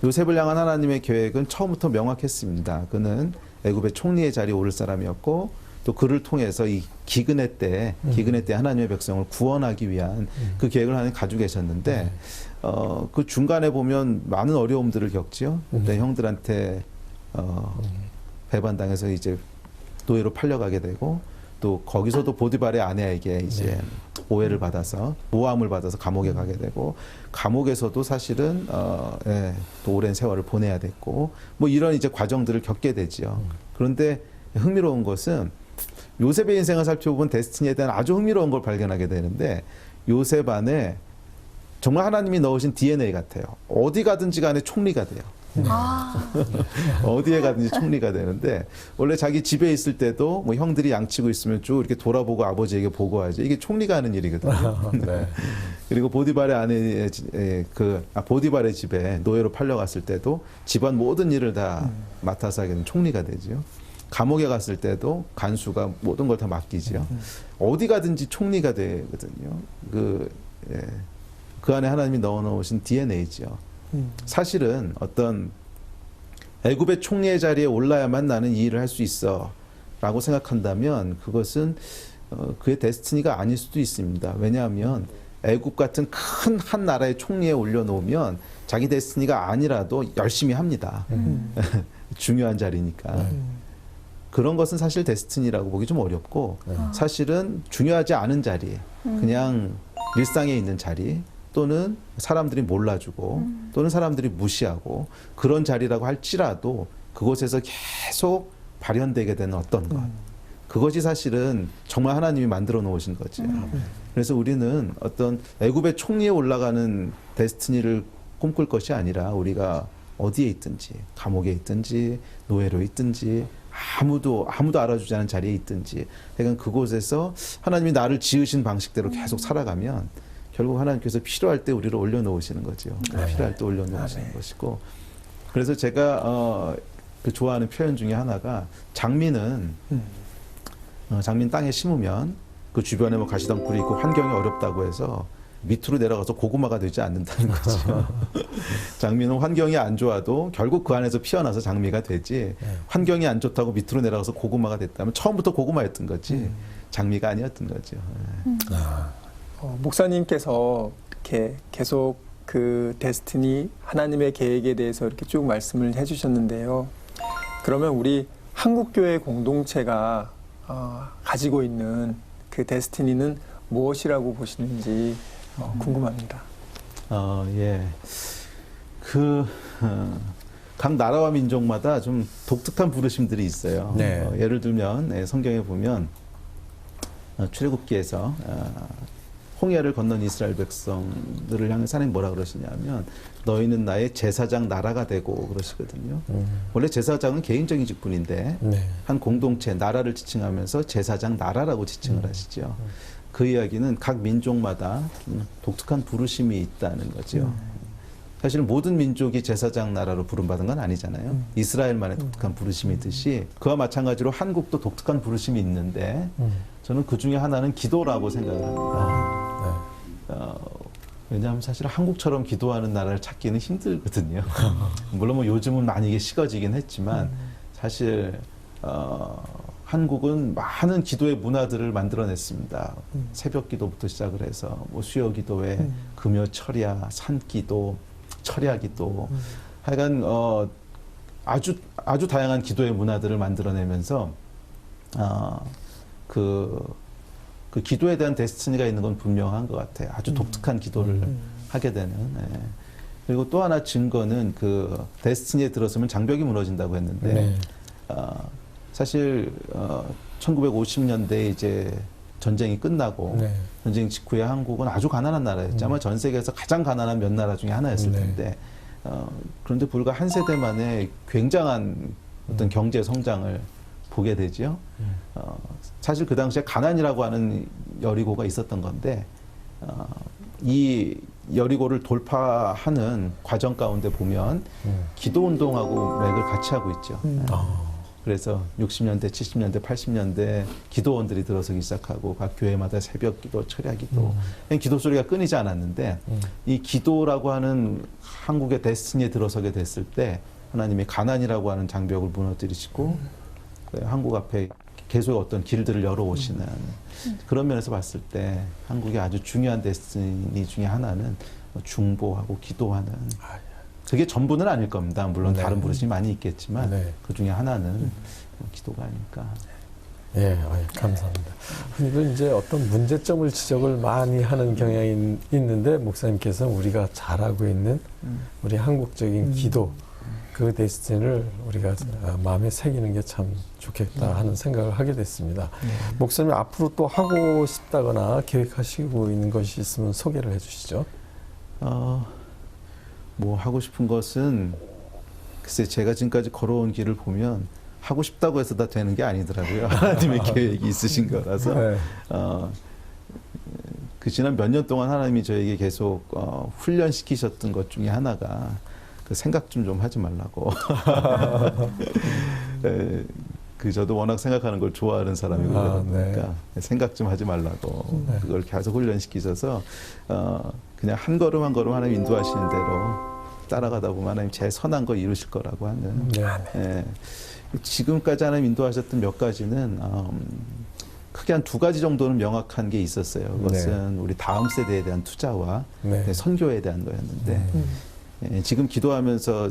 요셉을 향한 하나님의 계획은 처음부터 명확했습니다. 그는 애굽의 총리의 자리에 오를 사람이었고 또 그를 통해서 이 기근의 때 하나님의 백성을 구원하기 위한 그 계획을 하나님 가지고 계셨는데 그 중간에 보면 많은 어려움들을 겪지요. 내 형들한테 배반당해서 이제 노예로 팔려가게 되고 또 거기서도 보디발의 아내에게 이제 오해를 받아서 모함을 받아서 감옥에 가게 되고 감옥에서도 사실은 또 오랜 세월을 보내야 됐고 뭐 이런 이제 과정들을 겪게 되죠. 그런데 흥미로운 것은 요셉의 인생을 살펴보면 데스티니에 대한 아주 흥미로운 걸 발견하게 되는데 요셉 안에 정말 하나님이 넣으신 DNA 같아요. 어디 가든지 간에 총리가 돼요. 어디에 가든지 총리가 되는데 원래 자기 집에 있을 때도 뭐 형들이 양치고 있으면 쭉 이렇게 돌아보고 아버지에게 보고하죠. 이게 총리가 하는 일이거든요. 네. 그리고 보디발의 아내 보디발의 집에 노예로 팔려갔을 때도 집안 모든 일을 다 맡아서 하게 되는 총리가 되죠. 감옥에 갔을 때도 간수가 모든 걸 다 맡기죠. 어디 가든지 총리가 되거든요. 그 안에 하나님이 넣어놓으신 DNA죠. 사실은 어떤 애굽의 총리의 자리에 올라야만 나는 이 일을 할 수 있어 라고 생각한다면 그것은 그의 데스티니가 아닐 수도 있습니다. 왜냐하면 애굽 같은 큰 한 나라의 총리에 올려놓으면 자기 데스티니가 아니라도 열심히 합니다. 중요한 자리니까. 그런 것은 사실 데스티니라고 보기 좀 어렵고 사실은 중요하지 않은 자리, 그냥 일상에 있는 자리 또는 사람들이 몰라주고 또는 사람들이 무시하고 그런 자리라고 할지라도 그곳에서 계속 발현되게 되는 어떤 것, 그것이 사실은 정말 하나님이 만들어 놓으신 거죠. 그래서 우리는 어떤 애굽의 총리에 올라가는 데스티니를 꿈꿀 것이 아니라 우리가 어디에 있든지 감옥에 있든지 노예로 있든지 아무도 알아주지 않은 자리에 있든지 그러니까 그곳에서 하나님이 나를 지으신 방식대로 계속 살아가면 결국 하나님께서 필요할 때 우리를 올려놓으시는 거죠. 필요할 때 올려놓으시는 것이고 그래서 제가 그 좋아하는 표현 중에 하나가 장미는 장미는 땅에 심으면 그 주변에 뭐 가시덤불이 있고 환경이 어렵다고 해서 밑으로 내려가서 고구마가 되지 않는다는 거죠. 장미는 환경이 안 좋아도 결국 그 안에서 피어나서 장미가 되지 환경이 안 좋다고 밑으로 내려가서 고구마가 됐다면 처음부터 고구마였던 거지 장미가 아니었던 거죠. 목사님께서 이렇게 계속 그 데스티니 하나님의 계획에 대해서 이렇게 쭉 말씀을 해주셨는데요. 그러면 우리 한국교회 공동체가 가지고 있는 그 데스티니는 무엇이라고 보시는지 궁금합니다. 예. 각 나라와 민족마다 좀 독특한 부르심들이 있어요. 네. 예를 들면 성경에 보면 출애굽기에서 홍해를 건넌 이스라엘 백성들을 향해서 하나님 뭐라 그러시냐면 너희는 나의 제사장 나라가 되고 그러시거든요. 원래 제사장은 개인적인 직분인데 네. 한 공동체 나라를 지칭하면서 제사장 나라라고 지칭을 하시죠. 그 이야기는 각 민족마다 독특한 부르심이 있다는 거죠. 사실 모든 민족이 제사장 나라로 부름받은 건 아니잖아요. 이스라엘만의 독특한 부르심이 있듯이 그와 마찬가지로 한국도 독특한 부르심이 있는데 저는 그 중에 하나는 기도라고 생각을 합니다. 왜냐하면 사실 한국처럼 기도하는 나라를 찾기는 힘들거든요. 물론 뭐 요즘은 많이 이게 식어지긴 했지만 사실 한국은 많은 기도의 문화들을 만들어냈습니다. 새벽 기도부터 시작을 해서 뭐 수요 기도회, 금요 철야, 산기도, 철야 기도, 하여간 아주 다양한 기도의 문화들을 만들어내면서 그 기도에 대한 데스티니가 있는 건 분명한 것 같아요. 아주 독특한 기도를 하게 되는. 예. 그리고 또 하나 증거는 그 데스티니에 들어서면 장벽이 무너진다고 했는데 네. 사실 1950년대에 이제 전쟁이 끝나고 네. 전쟁 직후에 한국은 아주 가난한 나라였죠. 아마 전 세계에서 가장 가난한 몇 나라 중에 하나였을 텐데 그런데 불과 한 세대 만에 굉장한 어떤 경제 성장을 보게 되죠. 사실 그 당시에 가난이라고 하는 여리고가 있었던 건데 이 여리고를 돌파하는 과정 가운데 보면 기도 운동하고 맥을 같이 하고 있죠. 그래서 60년대, 70년대, 80년대 기도원들이 들어서기 시작하고 각 교회마다 새벽 기도, 철야 기도, 기도 소리가 끊이지 않았는데 이 기도라고 하는 한국의 데스티니에 들어서게 됐을 때 하나님이 가난이라고 하는 장벽을 무너뜨리시고 한국 앞에 계속 어떤 길들을 열어오시는 그런 면에서 봤을 때 한국의 아주 중요한 데스티니 중에 하나는 중보하고 기도하는 그게 전부는 아닐 겁니다. 물론 네. 다른 부르심이 많이 있겠지만 네. 그 중에 하나는 기도가 아닐까. 예, 감사합니다. 흔히들 이제 어떤 문제점을 지적을 많이 하는 경향이 있는데 목사님께서는 우리가 잘하고 있는 우리 한국적인 기도 그 데스티니를 우리가 마음에 새기는 게 참 좋겠다 하는 생각을 하게 됐습니다. 목사님 앞으로 또 하고 싶다거나 계획하시고 있는 것이 있으면 소개를 해주시죠. 뭐 하고 싶은 것은 글쎄 제가 지금까지 걸어온 길을 보면 하고 싶다고 해서 다 되는 게 아니더라고요. 하나님의 계획이 있으신 거라서 네. 그 지난 몇 년 동안 하나님이 저에게 계속 훈련시키셨던 것 중에 하나가 그 생각 좀 하지 말라고. 저도 워낙 생각하는 걸 좋아하는 사람이고 그러니까 생각 좀 하지 말라고 그걸 계속 훈련시키셔서 그냥 한 걸음 한 걸음 하나님 인도하시는 대로 따라가다 보면 하나님 제일 선한 걸 이루실 거라고 하는 지금까지 하나님 인도하셨던 몇 가지는 크게 한 2가지 정도는 명확한 게 있었어요. 그것은 우리 다음 세대에 대한 투자와 선교에 대한 거였는데 지금 기도하면서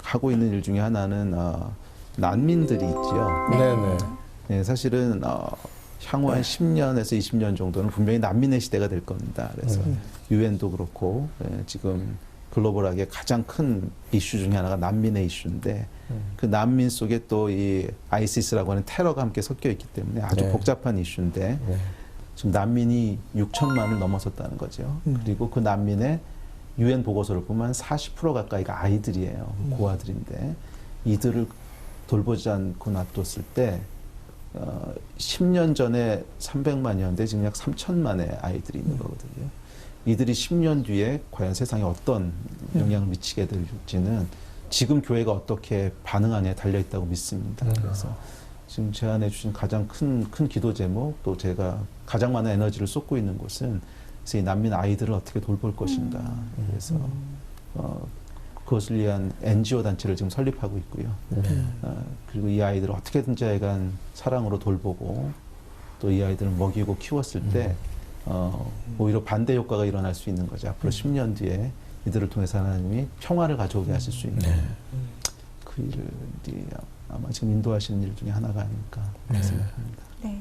하고 있는 일 중에 하나는 난민들이 있지요. 사실은 향후 한 10년에서 20년 정도는 분명히 난민의 시대가 될 겁니다. 그래서 유엔도 그렇고 지금 글로벌하게 가장 큰 이슈 중에 하나가 난민의 이슈인데 그 난민 속에 또 이 아이시스라고 하는 테러가 함께 섞여 있기 때문에 아주 복잡한 이슈인데 지금 난민이 6천만을 넘어섰다는 거죠. 그리고 그 난민의 유엔 보고서를 보면 40% 가까이가 아이들이에요. 고아들인데 이들을 돌보지 않고 놔뒀을 때 10년 전에 300만이었는데 지금 약 3천만의 아이들이 있는 거거든요. 이들이 10년 뒤에 과연 세상에 어떤 영향을 미치게 될지는 지금 교회가 어떻게 반응하냐에 달려 있다고 믿습니다. 그래서 지금 제안해 주신 가장 큰 기도 제목, 또 제가 가장 많은 에너지를 쏟고 있는 곳은 그래서 이 난민 아이들을 어떻게 돌볼 것인가. 그래서 그것을 위한 NGO 단체를 지금 설립하고 있고요. 그리고 이 아이들을 어떻게든지 하여간 사랑으로 돌보고 또 이 아이들을 먹이고 키웠을 때 오히려 반대 효과가 일어날 수 있는 거죠. 앞으로 10년 뒤에 이들을 통해서 하나님이 평화를 가져오게 하실 수 있는 그 일이 아마 지금 인도하시는 일 중에 하나가 아닐까 생각합니다. 네.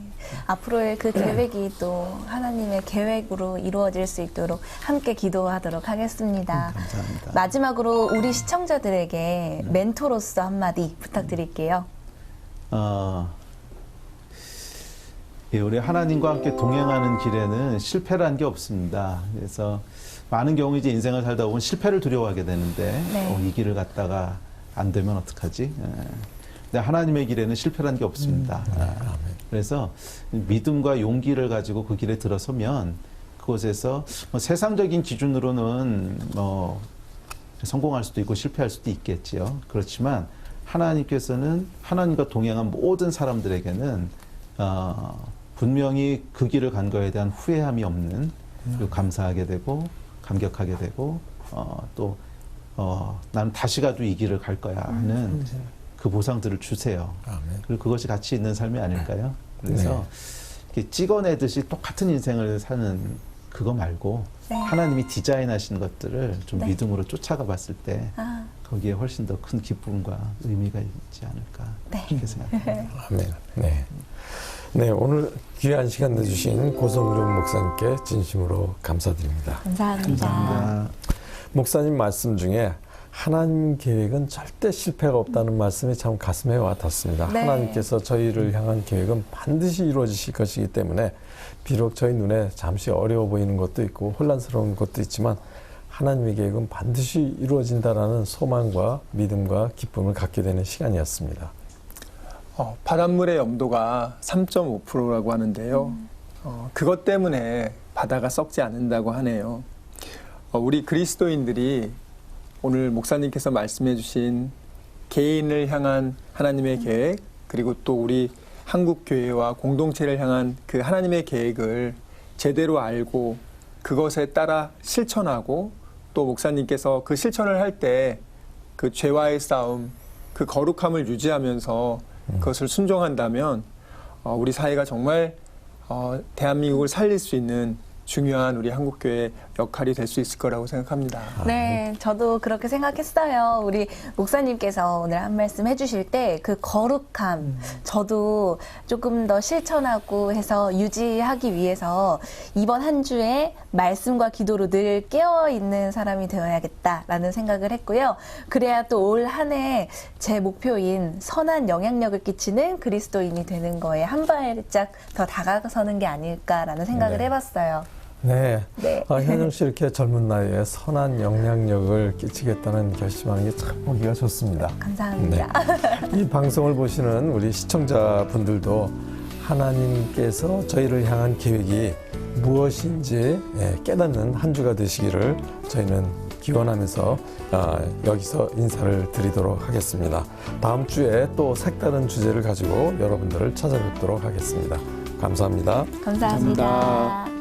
앞으로의 그 계획이 또 하나님의 계획으로 이루어질 수 있도록 함께 기도하도록 하겠습니다. 감사합니다. 마지막으로 우리 시청자들에게 멘토로서 한마디 부탁드릴게요. 예, 우리 하나님과 함께 동행하는 길에는 실패라는 게 없습니다. 그래서 많은 경우 이제 인생을 살다 보면 실패를 두려워하게 되는데 네. 이 길을 갔다가 안 되면 어떡하지? 근데 하나님의 길에는 실패라는 게 없습니다. 그래서 믿음과 용기를 가지고 그 길에 들어서면 그곳에서 뭐 세상적인 기준으로는 성공할 수도 있고 실패할 수도 있겠지요. 그렇지만 하나님께서는 하나님과 동행한 모든 사람들에게는 분명히 그 길을 간 거에 대한 후회함이 없는, 그리고 감사하게 되고 감격하게 되고 또 나는 다시 가도 이 길을 갈 거야 하는 그 보상들을 주세요. 그리고 그것이 가치 있는 삶이 아닐까요? 그래서 이렇게 찍어내듯이 똑같은 인생을 사는 그거 말고 네. 하나님이 디자인하신 것들을 좀 네. 믿음으로 쫓아가 봤을 때 거기에 훨씬 더 큰 기쁨과 의미가 있지 않을까 네. 그렇게 생각합니다. 아멘. 네. 네, 오늘 귀한 시간 내주신 고성준 목사님께 진심으로 감사드립니다. 감사합니다. 목사님 말씀 중에 하나님 계획은 절대 실패가 없다는 말씀이 참 가슴에 와닿습니다. 네. 하나님께서 저희를 향한 계획은 반드시 이루어지실 것이기 때문에 비록 저희 눈에 잠시 어려워 보이는 것도 있고 혼란스러운 것도 있지만 하나님의 계획은 반드시 이루어진다라는 소망과 믿음과 기쁨을 갖게 되는 시간이었습니다. 바닷물의 염도가 3.5%라고 하는데요. 그것 때문에 바다가 썩지 않는다고 하네요. 우리 그리스도인들이 오늘 목사님께서 말씀해 주신 개인을 향한 하나님의 계획, 그리고 또 우리 한국교회와 공동체를 향한 그 하나님의 계획을 제대로 알고 그것에 따라 실천하고, 또 목사님께서 그 실천을 할 때 그 죄와의 싸움, 그 거룩함을 유지하면서 그것을 순종한다면 우리 사회가 정말 대한민국을 살릴 수 있는 중요한 우리 한국교회 역할이 될 수 있을 거라고 생각합니다. 네, 저도 그렇게 생각했어요. 우리 목사님께서 오늘 한 말씀 해주실 때 그 거룩함, 저도 조금 더 실천하고 해서 유지하기 위해서 이번 한 주에 말씀과 기도로 늘 깨어있는 사람이 되어야겠다라는 생각을 했고요. 그래야 또 올 한 해 제 목표인 선한 영향력을 끼치는 그리스도인이 되는 거에 한 발짝 더 다가서는 게 아닐까라는 생각을 네. 해봤어요. 네. 네. 현영 씨 이렇게 젊은 나이에 선한 영향력을 끼치겠다는 결심하는 게 참 보기가 좋습니다. 감사합니다. 이 방송을 보시는 우리 시청자분들도 하나님께서 저희를 향한 계획이 무엇인지 깨닫는 한 주가 되시기를 저희는 기원하면서 여기서 인사를 드리도록 하겠습니다. 다음 주에 또 색다른 주제를 가지고 여러분들을 찾아뵙도록 하겠습니다. 감사합니다. 감사합니다. 감사합니다.